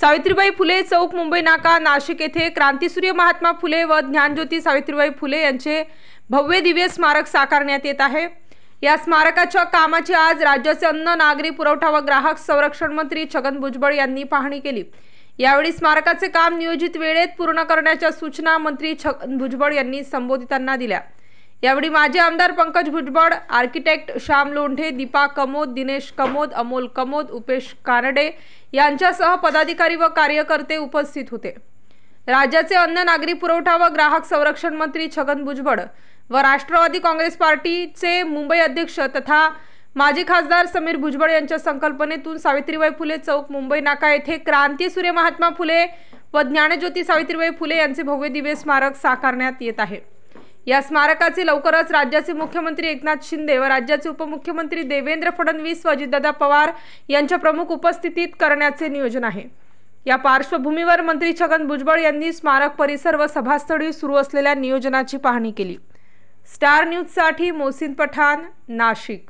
सावित्रीबाई फुले चौक मुंबई नाका नाशिक येथे क्रांतीसूर्य महात्मा फुले व ज्ञानज्योती सावित्रीबाई फुले यांचे भव्य दिव्य स्मारक साकारण्यात येत आहे। या स्मारकाच्या कामाची आज राज्याचे अन्न नागरी पुरवठा व ग्राहक संरक्षण मंत्री छगन भुजबळ यांनी पाहणी केली। यावेळी स्मारकाचे काम नियोजित वेळेत पूर्ण करण्याच्या सूचना मंत्री छगन भुजबळ यांनी संबोधितांना दिल्या। यावेळी माजी आमदार पंकज भुजबळ, आर्किटेक्ट श्याम लोंढे, दीपा कमोद, दिनेश कमोद, अमोल कमोद, उपेश कानडे यांच्यासह पदाधिकारी व कार्यकर्ते उपस्थित होते। राज्याचे अन्न नागरी पुरवठा व ग्राहक संरक्षण मंत्री छगन भुजबळ व राष्ट्रवादी काँग्रेस पार्टीचे मुंबई अध्यक्ष तथा माजी खासदार समीर भुजबळ यांच्या संकल्पनेतून सावित्रीबाई फुले चौक मुंबई नाका येथे क्रांतीसूर्य महात्मा फुले व ज्ञानज्योती सावित्रीबाई फुले यांचे भव्य दिव्य स्मारक साकारण्यात येत आहे। या स्मारकाचे लवकरच राज्याचे मुख्यमंत्री एकनाथ शिंदे व राज्याचे उपमुख्यमंत्री देवेंद्र फडणवीस व अजितदादा पवार यांच्या प्रमुख उपस्थितीत करण्याचे नियोजन आहे। या पार्श्वभूमीवर मंत्री छगन भुजबळ यांनी स्मारक परिसर व सभास्थळी सुरू असलेल्या नियोजनाची पाहणी केली। स्टार न्यूज साठी मोहसिन पठाण, नाशिक।